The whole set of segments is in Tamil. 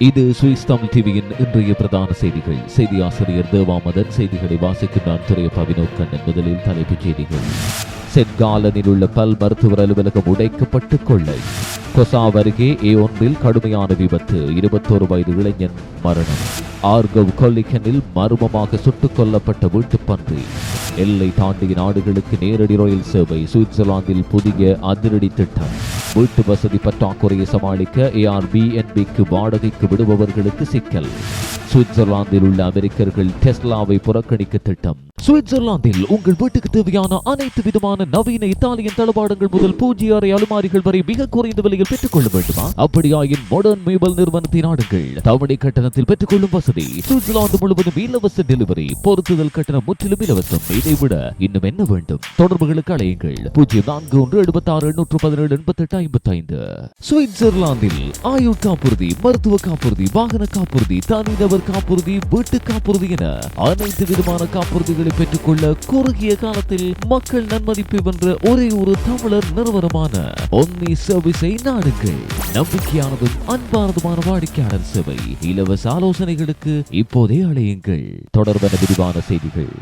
இது சுவிஸ் தமிழ் டிவியின் இன்றைய பிரதான செய்திகள். செய்தி ஆசிரியர் தேவாமதன். செய்திகளை வாசிக்கும் நான் துறையப்பா வினோத் கண்ணன். முதலில் தலைப்புச் செய்திகள். சென்காலனில் உள்ள பல் மருத்துவர் அலுவலகம் உடைக்கப்பட்டு கொள்ளை. கொசாவ் அருகே A1 கடுமையான விபத்து. 21 வயது இளைஞன் மரணம். ஆர்கவ் கொல்லிக்கனில் மர்மமாக சுட்டுக் கொல்லப்பட்ட வீட்டுப்பன்றி. எல்லை தாண்டிய நாடுகளுக்கு நேரடி ரயில் சேவை. சுவிட்சர்லாந்தில் புதிய அதிரடி திட்டம். வீட்டு வசதி பற்றாக்குறையை சமாளிக்க Airbnbக்கு வாடகைக்கு விடுபவர்களுக்கு சிக்கல். சுவிட்சர்லாந்தில் உள்ள அமெரிக்கர்கள் டெஸ்லாவை புறக்கணிக்க திட்டம். சுவிட்சர்லாந்தில் உங்கள் வீட்டுக்கு தேவையான அனைத்து விதமான நவீன இத்தாலியன் தளபாடங்கள் முதல் 0 அறை அலுமாரிகள் வரை மிக குறைந்த விலையில் பெற்றுக் கொள்ள வேண்டுமா? அப்படியாயின் மாடர்ன் மேபல் நிறுவனத்தை நாடுங்கள். தவணை கட்டணத்தில் பெற்றுக்கொள்ளும் வசதி. சுவிட்சர்லாந்து முழுவதும் இலவச டெலிவரி. பொருத்துதல் கட்டணம் முற்றிலும் இலவசம். இதைவிட இன்னும் என்ன வேண்டும்? தொடர்புகளுக்கு அழையுங்கள். 041778178855. சுவிட்சர்லாந்தில் ஆயுள் காப்புறுதி, மருத்துவ காப்புறுதி, வாகன காப்புறுதி, தனிநபர் காப்புறுதி, வீட்டு காப்புறுதி என அனைத்து விதமான காப்புறுதிகளை பெற்றுக்கொள்ள குறுகிய காலத்தில் மக்கள் நன்மதிப்பை வென்ற ஒரே ஒரு தமிழர் நிறுவனமான ஒன்னி சர்வீஸை நாடுங்கள். நம்பிக்கையானதும் அன்பானதுமான வாடிக்கையாளர் சேவை. இலவச ஆலோசனைகளுக்கு இப்போதே அழையுங்கள். தொடர்பான விரிவான செய்திகள்.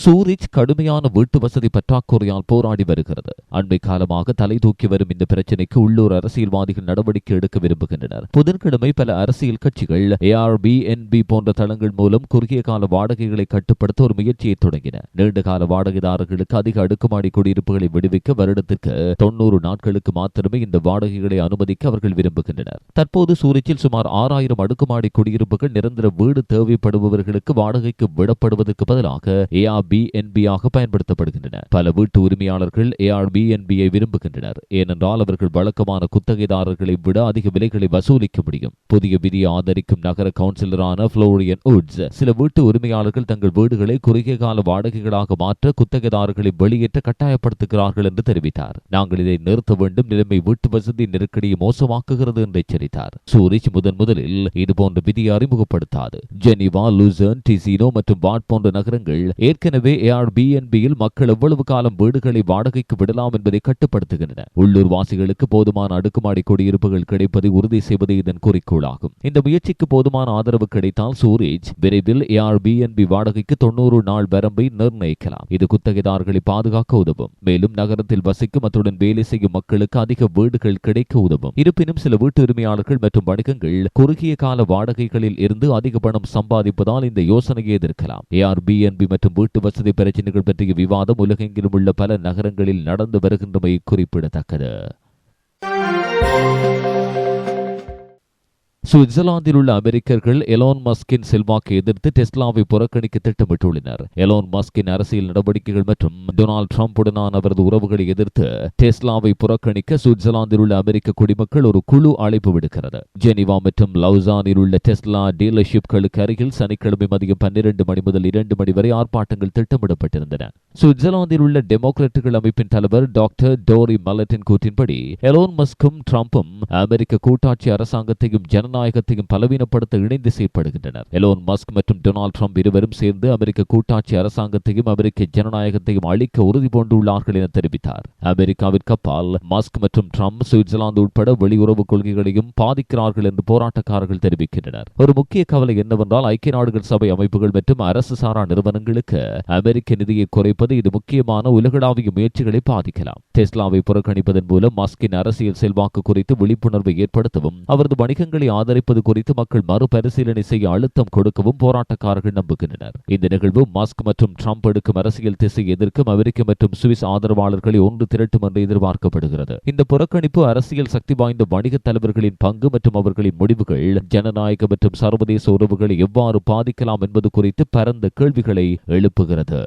சூரிச் கடுமையான வீட்டு வசதி பற்றாக்குறையால் போராடி வருகிறது. அண்மை காலமாக தலை தூக்கி வரும் இந்த பிரச்சினைக்கு உள்ளூர் அரசியல்வாதிகள் நடவடிக்கை எடுக்க விரும்புகின்றனர். புதன்கிழமை பல அரசியல் கட்சிகள் Airbnb போன்ற தளங்கள் மூலம் குறுகிய கால வாடகைகளை கட்டுப்படுத்த ஒரு முயற்சியை தொடங்கின. நீண்ட கால வாடகைதாரர்களுக்கு அதிக அடுக்குமாடி குடியிருப்புகளை விடுவிக்க வருடத்திற்கு 90 நாட்களுக்கு மாத்திரமே இந்த வாடகைகளை அனுமதிக்க அவர்கள் விரும்புகின்றனர். தற்போது சூரிச்சில் சுமார் 6000 அடுக்குமாடி குடியிருப்புகள் நிரந்தர வீடு தேவைப்படுபவர்களுக்கு வாடகைக்கு விடப்படுவதற்கு பதிலாக Airbnb-ஆக பயன்படுத்தப்படுகின்றன. பல வீட்டு உரிமையாளர்கள் Airbnb-ஐ விரும்புகின்றனர். ஏனென்றால் அவர்கள் வழக்கமான குத்தகைதாரர்களை விட அதிக விலைகளை வசூலிக்க முடியும். புதிய விதியை ஆதரிக்கும் நகர கவுன்சிலரான புளோரியன் உட்ஸ் சில வீட்டு உரிமையாளர்கள் தங்கள் வீடுகளை குறுகிய கால வாடகைகளாக மாற்ற குத்தகைதாரர்களை வெளியேற்ற கட்டாயப்படுத்துகிறார்கள் என்று தெரிவித்தார். நாங்கள் இதை நிறுத்த வேண்டும். நிலைமை வீட்டு வசதி நெருக்கடியை மோசமாக்குகிறது என்று எச்சரித்தார். சூரிச் முதலில் இதுபோன்ற விதியை அறிமுகப்படுத்தாது. ஜெனீவா, லூசர்ன், டிசினோ மற்றும் வாட் போன்ற நகரங்கள் ஏற்கனவே Airbnb-யில் மக்கள் எவ்வளவு காலம் வீடுகளை வாடகைக்கு விடலாம் என்பதை கட்டுப்படுத்துகின்றன. உள்ளூர் வாசிகளுக்கு போதுமான அடுக்குமாடி குடியிருப்புகள் கிடைப்பதை உறுதி செய்வது இதன் குறிக்கோளாகும். இந்த முயற்சிக்கு போதுமான ஆதரவு கிடைத்தால் சூரிச் விரைவில் Airbnb வாடகைக்கு 90 நாள் வரம்பை நிர்ணயிக்கலாம். இது குத்தகைதாரர்களை பாதுகாக்க உதவும். மேலும் நகரத்தில் வசிக்கும் அத்துடன் வேலை செய்யும் மக்களுக்கு அதிக வீடுகள் கிடைக்க உதவும். இருப்பினும் சில வீட்டு உரிமையாளர்கள் மற்றும் வணிகங்கள் குறுகிய கால வாடகைகளில் இருந்து அதிக பணம் சம்பாதிப்பதால் இந்த யோசனையை எதிர்க்கலாம். Airbnb மற்றும் வீட்டு வசதி பிரச்சனைகள் பற்றிய விவாதம் உலகெங்கிலும் உள்ள பல நகரங்களில் நடந்து வருகின்றமை குறிப்பிடத்தக்கது. சுவிட்சர்லாந்தில் உள்ள அமெரிக்கர்கள் எலான் மஸ்கின் செல்வாக்கை எதிர்த்து டெஸ்லாவை புறக்கணிக்க திட்டமிட்டுள்ளனர். எலான் மஸ்கின் அரசியல் நடவடிக்கைகள் மற்றும் டொனால்ட் ட்ரம்புடனான அவரது உறவுகளை எதிர்த்து டெஸ்லாவை புறக்கணிக்க சுவிட்சர்லாந்தில் உள்ள அமெரிக்க குடிமக்கள் ஒரு குழு அழைப்பு விடுக்கிறது. ஜெனீவா மற்றும் லவுசானில் உள்ள டெஸ்லா டீலர்ஷிப்களுக்கு அருகில் சனிக்கிழமை மதியம் 12 மணி முதல் 2 மணி வரை ஆர்ப்பாட்டங்கள் திட்டமிடப்பட்டிருந்தன. சுவிட்சர்லாந்தில் உள்ள டெமோக்ராட்டுகள் அமைப்பின் தலைவர் டாக்டர் டோரி மல்லட்டின் கூற்றின்படி எலான் மஸ்கும் ட்ரம்பும் அமெரிக்க கூட்டாட்சி அரசாங்கத்தையும் ஜனநாயகத்தையும் பலவீனப்படுத்த இணைந்து செயற்படுகின்றனர். எலான் மஸ்க் மற்றும் டொனால்ட் ட்ரம்ப் இருவரும் சேர்ந்து அமெரிக்க கூட்டாட்சி அரசாங்கத்தையும் அமெரிக்க ஜனநாயகத்தையும் அழிக்க உறுதி பூண்டுள்ளார்கள் என தெரிவித்தார். அமெரிக்காவிற்கு அப்பால் மஸ்க் மற்றும் ட்ரம்ப் சுவிட்சர்லாந்து உட்பட வெளியுறவு கொள்கைகளையும் பாதிக்கிறார்கள் என்று போராட்டக்காரர்கள் தெரிவிக்கின்றனர். ஒரு முக்கிய கவலை என்னவென்றால் ஐக்கிய நாடுகள் சபை அமைப்புகள் மற்றும் அரசு சாரா நிறுவனங்களுக்கு அமெரிக்க நிதியை குறைப்பது இது முக்கியமான உலகளாவிய முயற்சிகளை பாதிக்கலாம். டெஸ்லாவை புறக்கணிப்பதன் மூலம் மஸ்கின் அரசியல் செல்வாக்கு குறித்து விழிப்புணர்வை ஏற்படுத்தவும் அவரது வணிகங்களை ஆதரிப்பது குறித்து மக்கள் மறுபரிசீலனை செய்ய அழுத்தம் கொடுக்கவும் போராட்டக்காரர்கள் நம்புகின்றனர். இந்த நிகழ்வு மஸ்க் மற்றும் ட்ரம்ப் எடுக்கும் அரசியல் திசை எதிர்க்கும் அமெரிக்க மற்றும் சுவிஸ் ஆதரவாளர்களை ஒன்று திரட்டும் என்று எதிர்பார்க்கப்படுகிறது. இந்த புறக்கணிப்பு அரசியல் சக்தி வாய்ந்த வணிக தலைவர்களின் பங்கு மற்றும் அவர்களின் முடிவுகள் ஜனநாயக மற்றும் சர்வதேச உறவுகளை எவ்வாறு பாதிக்கலாம் என்பது குறித்து பரந்த கேள்விகளை எழுப்புகிறது.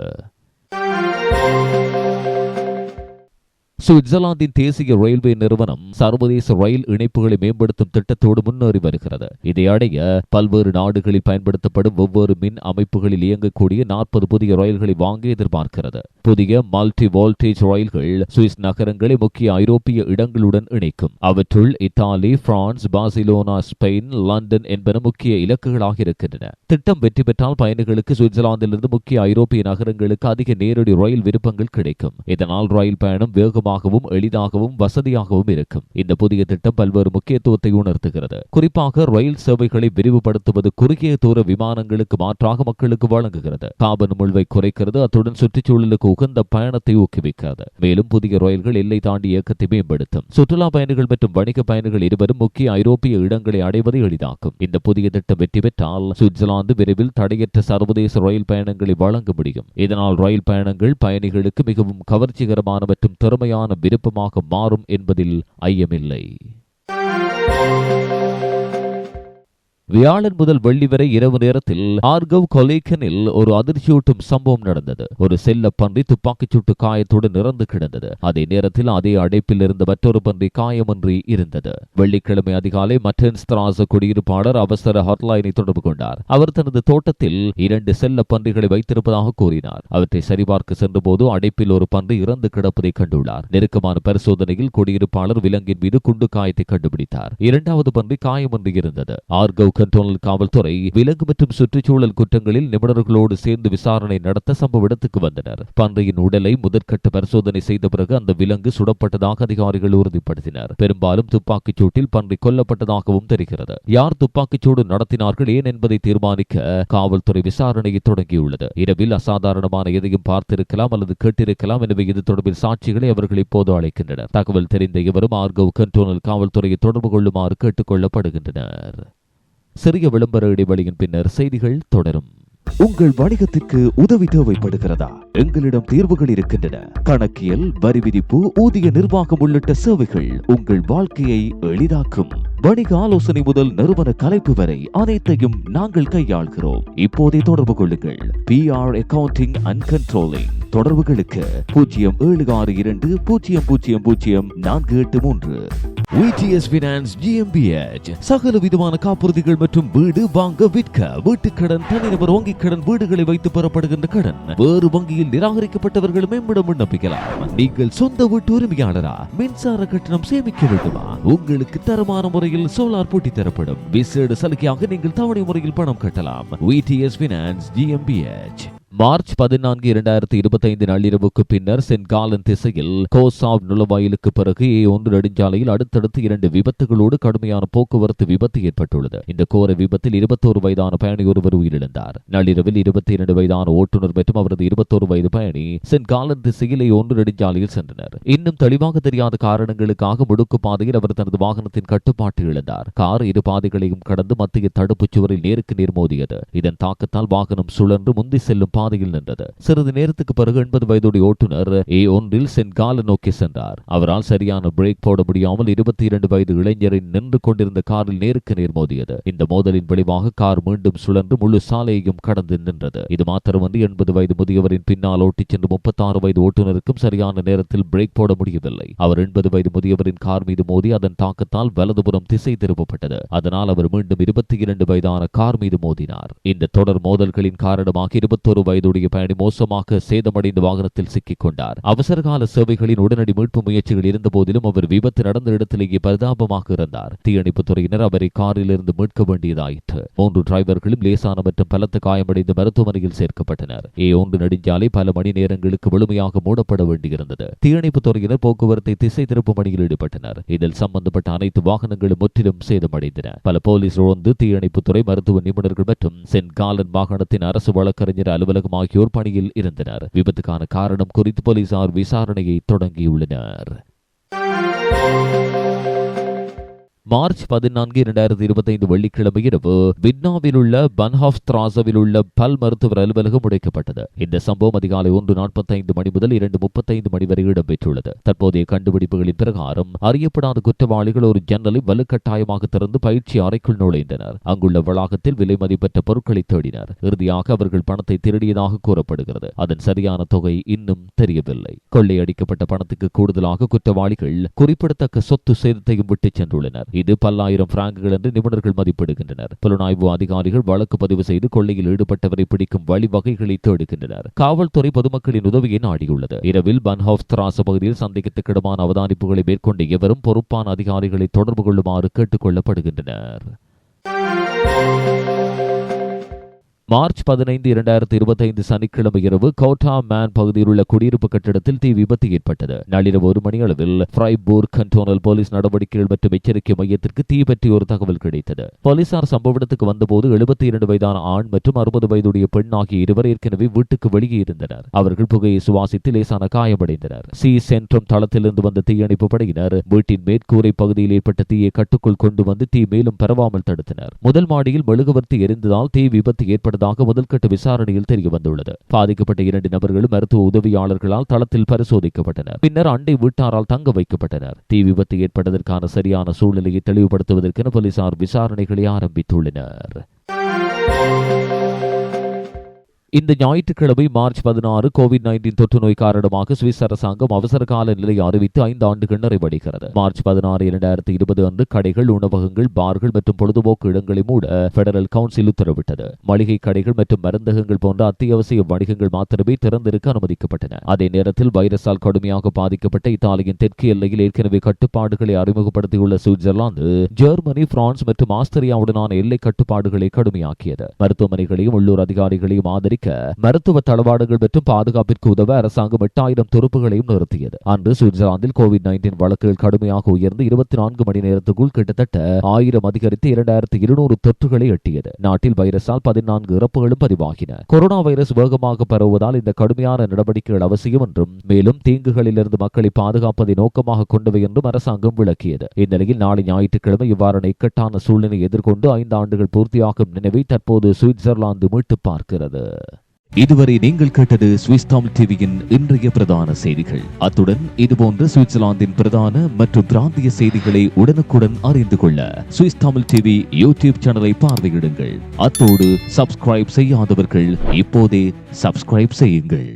சுவிட்சர்லாந்தின் தேசிய ரயில்வே நிறுவனம் சர்வதேச ரயில் இணைப்புகளை மேம்படுத்தும் திட்டத்தோடு முன்னேறி வருகிறது. இதை அடைய பல்வேறு நாடுகளில் பயன்படுத்தப்படும் ஒவ்வொரு மின் அமைப்புகளில் இயங்கக்கூடிய 40 புதிய ரயில்களை வாங்க எதிர்பார்க்கிறது. புதிய மல்டி வோல்டேஜ் ரயில்கள் சுவிஸ் நகரங்களை முக்கிய ஐரோப்பிய இடங்களுடன் இணைக்கும். அவற்றுள் Italy, France, Barcelona, Spain, London என்பன முக்கிய இலக்குகளாக இருக்கின்றன. திட்டம் வெற்றி பெற்றால் பயணிகளுக்கு சுவிட்சர்லாந்திலிருந்து முக்கிய ஐரோப்பிய நகரங்களுக்கு அதிக நேரடி ரயில் விருப்பங்கள் கிடைக்கும். இதனால் ரயில் பயணம் வேகமாக வேகமாகவும் எளிதாகவும் வசதியாகவும் இருக்கும். இந்த புதிய திட்டம் பல்வேறு முக்கியத்துவத்தை உணர்த்துகிறது. குறிப்பாக ரயில் சேவைகளை விரிவுபடுத்துவது குறுகிய தூர விமானங்களுக்கு மாற்றாக மக்களுக்கு வழங்குகிறது. கார்பன் உமிழ்வை குறைக்கிறது, அத்துடன் சுற்றுச்சூழலுக்கு உகந்த பயணத்தை ஊக்குவிக்கிறது. மேலும் புதிய ரயில்கள் எல்லை தாண்டி இயக்கத்தை மேம்படுத்தும். சுற்றுலா பயணிகள் மற்றும் வணிக பயணிகள் இருவரும் முக்கிய ஐரோப்பிய இடங்களை அடைவதை எளிதாக்கும். இந்த புதிய திட்டம் வெற்றி பெற்றால் சுவிட்சர்லாந்து விரைவில் தடையற்ற சர்வதேச ரயில் பயணங்களை வழங்க முடியும். இதனால் ரயில் பயணங்கள் பயணிகளுக்கு மிகவும் கவர்ச்சிகரமான மற்றும் திறமையான விருப்பமாக மாறும் என்பதில் ஐயமில்லை. வியாழன் முதல் வெள்ளி வரை இரவு நேரத்தில் ஆர்கவ் கொலேக்கனில் ஒரு அதிர்ச்சியூட்டும் சம்பவம் நடந்தது. ஒரு செல்ல பன்றி துப்பாக்கிச் சூட்டு காயத்துடன் இறந்து கிடந்தது. அதே நேரத்தில் அதே அடைப்பில் இருந்த மற்றொரு பன்றி காயமின்றி இருந்தது. வெள்ளிக்கிழமை அதிகாலை மட்டன்ஸ்திராச குடியிருப்பாளர் அவசர ஹாட்லைனை தொடர்பு கொண்டார். அவர் தனது தோட்டத்தில் 2 செல்ல பன்றிகளை வைத்திருப்பதாக கூறினார். அவற்றை சரிபார்க்க சென்றபோது அடைப்பில் ஒரு பன்றி இறந்து கிடப்பதை கண்டுள்ளார். நெருக்கமான பரிசோதனையில் குடியிருப்பாளர் விலங்கின் மீது குண்டு காயத்தை கண்டுபிடித்தார். 2வது பன்றி காயமின்றி இருந்தது. ஆர்கவ் கண்டோனல் காவல்துறை விலங்கு மற்றும் சுற்றுச்சூழல் குற்றங்களில் நிபுணர்களோடு சேர்ந்து விசாரணை நடத்த சம்பவ இடத்துக்கு வந்தனர். பன்றியின் உடலை முதற்கட்ட பரிசோதனை செய்த பிறகு அந்த விலங்கு சுடப்பட்டதாக அதிகாரிகள் உறுதிப்படுத்தினர். பெரும்பாலும் துப்பாக்கிச் சூட்டில் பன்றி கொல்லப்பட்டதாகவும் தெரிகிறது. யார் துப்பாக்கிச் சூடு நடத்தினார்கள், ஏன் என்பதை தீர்மானிக்க காவல்துறை விசாரணையை தொடங்கியுள்ளது. இரவில் அசாதாரணமான எதையும் பார்த்திருக்கலாம் அல்லது கேட்டிருக்கலாம். எனவே இது தொடர்பில் சாட்சிகளை அவர்கள் இப்போது அழைக்கின்றனர். தகவல் தெரிந்த இவரும் ஆர்கவ் கண்டோனல் காவல்துறையை தொடர்பு கொள்ளுமாறு கேட்டுக் கொள்ளப்படுகின்றனர். சிறிய விளம்பர இடைவெளியின் பின்னர் செய்திகள் தொடரும். உங்கள் வணிகத்திற்கு உதவி தேவைப்படுகிறதா? எங்களிடம் தீர்வுகள் இருக்கின்றன. கணக்கியல், வரி விதிப்பு, ஊதிய நிர்வாகம் உள்ளிட்ட சேவைகள் உங்கள் வாழ்க்கையை எளிதாக்கும். வணிக ஆலோசனை முதல் நிறுவன கலைப்பு வரை அனைத்தையும் நாங்கள் கையாள்கிறோம். இப்போதே தொடர்பு கொள்ளுங்கள். PR Accounting and Controlling. தொடர்புகளுக்கு 0762000483. VTS Finance GmbH. சகல விதமான காப்புறுதிகள் மற்றும் வீடு வாங்க விற்க, வீட்டுக்கடன், தனிநபர் வங்கிக் கடன், வீடுகளை வைத்து பெறப்படுகின்ற கடன், வேறு வங்கியில் நிராகரிக்கப்பட்டவர்கள் மேம்பட விண்ணப்பிக்கலாம். நீங்கள் சொந்த வீட்டு உரிமையாளரா? மின்சார கட்டணம் சேமிக்க வேண்டுமா? உங்களுக்கு தரமான முறையில் சோலார் பூட்டி தரப்படும். விசேட சலுகையாக நீங்கள் தவணை முறையில் பணம் கட்டலாம். VTS Finance GmbH. மார்ச் 14, 2025 நள்ளிரவுக்கு பின்னர் சென்ட் காலன் திசையில் கோசாவ் நுழைவாயிலுக்கு பிறகு A1 நெடுஞ்சாலையில் அடுத்தடுத்து 2 விபத்துகளோடு கடுமையான போக்குவரத்து விபத்து ஏற்பட்டுள்ளது. இந்த கோர விபத்தில் 21 வயதான பயணி ஒருவர் உயிரிழந்தார். நள்ளிரவில் 22 வயதான ஓட்டுநர் மற்றும் அவரது 21 வயது பயணி சென்ட் காலன் திசையில் A1 நெடுஞ்சாலையில் சென்றனர். இன்னும் தெளிவாக தெரியாத காரணங்களுக்காக முடுக்கு பாதையில் அவர் தனது வாகனத்தின் கட்டுப்பாட்டு இழந்தார். கார் 2 பாதைகளையும் கடந்து மத்திய தடுப்புச் சுவரில் நேருக்கு நேர் மோதியது. இதன் தாக்கத்தால் வாகனம் சுழன்று முந்தி செல்லும் பாதையில் நின்றது. சிறிது நேரத்துக்கு பிறகு 80 வயதுடைய ஓட்டுநர் A1 சென்ட் காலன் நோக்கி சென்றார். அவரால் சரியான பிரேக் போட முடியாமல் 22 வயது இளைஞரின் நின்று கொண்டிருந்த காரில் நேருக்கு நேர் மோதியது. இந்த மோதலின் விளைவாக கார் மீண்டும் சுழன்று முழு சாலையையும் கடந்து நின்றது. இது மாத்திரமன்றி 80 வயது முதியவரின் பின்னால் ஓட்டிச் சென்று 36 வயது ஓட்டுநருக்கும் சரியான நேரத்தில் பிரேக் போட முடியவில்லை. அவர் 80 வயது முதியவரின் கார் மீது மோதி அதன் தாக்கத்தால் வலதுபுறம் திசை திருப்பப்பட்டது. அதனால் அவர் மீண்டும் 22 வயதான கார் மீது மோதினார். இந்த தொடர் மோதல்களின் காரணமாக 21 வயதுடைய பயணி மோசமாக சேதமடைந்த வாகனத்தில் சிக்கிக் கொண்டார். அவசரகால சேவைகளின் உடனடி மீட்பு முயற்சிகள் இருந்த போதிலும் அவர் விபத்து நடந்த இடத்திலேயே பரிதாபமாக இருந்தார். தீயணைப்புத் துறையினர் அவரை காரில் இருந்து மீட்க வேண்டியதாயிற்று. 3 டிரைவர்களும் லேசான மற்றும் பலத்த காயமடைந்து மருத்துவமனையில் சேர்க்கப்பட்டனர். A1 நெடுஞ்சாலை பல மணி நேரங்களுக்கு முழுமையாக மூடப்பட வேண்டியிருந்தது. தீயணைப்புத் துறையினர் போக்குவரத்தை திசை திருப்பும் பணியில் ஈடுபட்டனர். இதில் சம்பந்தப்பட்ட அனைத்து வாகனங்களும் முற்றிலும் சேதமடைந்தன. பல போலீஸ் ரோந்து, தீயணைப்புத்துறை, மருத்துவ நிபுணர்கள் மற்றும் சென்ட் காலன் மாகாணத்தின் அரசு வழக்கறிஞர் அலுவலகம் ஆகியோர் பணியில் இருந்தனர். விபத்துக்கான காரணம் குறித்து போலீசார் விசாரணையை தொடங்கியுள்ளனர். மார்ச் 14, 2025 வெள்ளிக்கிழமை இரவு விட்னாவில் உள்ள பன்ஹாஃப் ஸ்ட்ராஸவில் உள்ள பல் மருத்துவர் அலுவலகம் உடைக்கப்பட்டது. இந்த சம்பவம் அதிகாலை 1:45 மணி முதல் 2:35 மணி வரை இடம்பெற்றுள்ளது. தற்போதைய கண்டுபிடிப்புகளின் பிரகாரம் அறியப்படாத குற்றவாளிகள் ஒரு ஜன்னலை வலுக்கட்டாயமாக திறந்து பயிற்சி அறைக்குள் நுழைந்தனர். அங்குள்ள வளாகத்தில் விலை மதிப்பற்ற பொருட்களை தேடினர். இறுதியாக அவர்கள் பணத்தை திருடியதாக கூறப்படுகிறது. அதன் சரியான தொகை இன்னும் தெரியவில்லை. கொள்ளையடிக்கப்பட்ட பணத்துக்கு கூடுதலாக குற்றவாளிகள் குறிப்பிடத்தக்க சொத்து சேதத்தையும் விட்டுச் சென்றுள்ளனர். இது பல ஆயிரம் பிராங்குகள் என்று நிபுணர்கள் மதிப்பிடுகின்றனர். புலனாய்வு அதிகாரிகள் வழக்கு பதிவு செய்து கொள்ளையில் ஈடுபட்டவரை பிடிக்கும் வழிவகைகளை தேடுகின்றனர். காவல்துறை பொதுமக்களின் உதவியை நாடியுள்ளது. இரவில் பன்ஹாஃப் ஸ்ட்ராஸ் பகுதியில் சந்தேகத்துக்கிடமான அவதானிப்புகளை மேற்கொண்டு எவரும் பொறுப்பான அதிகாரிகளை தொடர்பு கொள்ளுமாறு கேட்டுக் கொள்ளப்படுகின்றனர். மார்ச் 15, 2025 சனிக்கிழமை இரவு கோட்டா மேன் பகுதியில் உள்ள குடியிருப்பு கட்டிடத்தில் தீ விபத்து ஏற்பட்டது. நள்ளிரவு 1 மணி அளவில் ஃப்ரைபூர்க் கண்டோனல் போலீஸ் நடவடிக்கைகள் மற்றும் எச்சரிக்கை மையத்திற்கு தீ பற்றி ஒரு தகவல் கிடைத்தது. போலீசார் சம்பவ இடத்துக்கு வந்தபோது 72 வயதான ஆண் மற்றும் 60 வயதுடைய பெண் ஆகிய இருவர் ஏற்கனவே வீட்டுக்கு வெளியே இருந்தனர். அவர்கள் புகையை சுவாசித்து லேசான காயமடைந்தனர். சி சென்ட்ரம் தளத்திலிருந்து வந்த தீயணைப்பு படையினர் வீட்டின் மேற்கூரை பகுதியில் ஏற்பட்ட தீயை கட்டுக்குள் கொண்டு வந்து தீ மேலும் பரவாமல் தடுத்தனர். முதல் மாடியில் மெழுகுவர்த்தி எரிந்ததால் தீ விபத்து ஏற்பட்டதாக முதல்கட்ட விசாரணையில் தெரிய வந்துள்ளது. பாதிக்கப்பட்ட 2 நபர்களும் மருத்துவ உதவியாளர்களால் தளத்தில் பரிசோதிக்கப்பட்டனர். பின்னர் அண்டை வீட்டாரால் தங்க வைக்கப்பட்டனர். தீ விபத்து ஏற்பட்டதற்கான சரியான சூழ்நிலையை தெளிவுபடுத்துவதற்கென போலீசார் விசாரணைகளை ஆரம்பித்துள்ளனர். இந்த ஞாயிற்றுக்கிழமை மார்ச் 16 கோவிட்-19 தொற்று நோய் காரணமாக சுவிஸ் அரசாங்கம் அவசர கால நிலை அறிவித்து 5 ஆண்டுகள் நிறைவடைகிறது. மார்ச் 16, 2020 அன்று கடைகள், உணவகங்கள், பார்கள் மற்றும் பொழுதுபோக்கு இடங்களை மூட பெடரல் கவுன்சில் உத்தரவிட்டது. மளிகை கடைகள் மற்றும் மருந்தகங்கள் போன்ற அத்தியாவசிய வணிகங்கள் மாத்திரமே திறந்திருக்க அனுமதிக்கப்பட்டன. அதே நேரத்தில் வைரஸால் கடுமையாக பாதிக்கப்பட்ட இத்தாலியின் தெற்கு எல்லையில் ஏற்கனவே கட்டுப்பாடுகளை அறிமுகப்படுத்தியுள்ள சுவிட்சர்லாந்து, ஜெர்மனி, பிரான்ஸ் மற்றும் ஆஸ்திரியாவுடனான எல்லை கட்டுப்பாடுகளை கடுமையாக்கியது. மருத்துவமனைகளையும் உள்ளூர் அதிகாரிகளையும் ஆதரிக்க மருத்துவ தளவாடங்கள் மற்றும் பாதுகாப்பிற்கு உதவ அரசாங்கம் 8000 துருப்புகளையும் நிறுத்தியது. அன்று சுவிட்சர்லாந்தில் கோவிட்-19 வழக்குகள் கடுமையாக உயர்ந்து 24 மணி நேரத்துக்குள் கிட்டத்தட்ட 1000 அதிகரித்து 2200 தொற்றுகளை எட்டியது. நாட்டில் வைரஸால் 14 இறப்புகளும் பதிவாகின. கொரோனா வைரஸ் வேகமாக பரவுவதால் இந்த கடுமையான நடவடிக்கைகள் அவசியம் என்றும் மேலும் தீங்குகளிலிருந்து மக்களை பாதுகாப்பதை நோக்கமாக கொண்டவை என்றும் அரசாங்கம் விளக்கியது. இந்நிலையில் நாளை ஞாயிற்றுக்கிழமை இவ்வாறான இக்கட்டான சூழ்நிலை எதிர்கொண்டு 5 ஆண்டுகள் பூர்த்தியாகும் நினைவை தற்போது சுவிட்சர்லாந்து மீட்டு பார்க்கிறது. இதுவரை நீங்கள் கேட்டது சுவிஸ் தமிழ் டிவியின் இன்றைய பிரதான செய்திகள். அத்துடன் இதுபோன்ற சுவிட்சர்லாந்தின் பிரதான மற்றும் பிராந்திய செய்திகளை உடனுக்குடன் அறிந்து கொள்ள சுவிஸ் தமிழ் டிவி யூடியூப் சேனலை பார்வையிடுங்கள். அத்தோடு சப்ஸ்கிரைப் செய்யாதவர்கள் இப்போதே சப்ஸ்கிரைப் செய்யுங்கள்.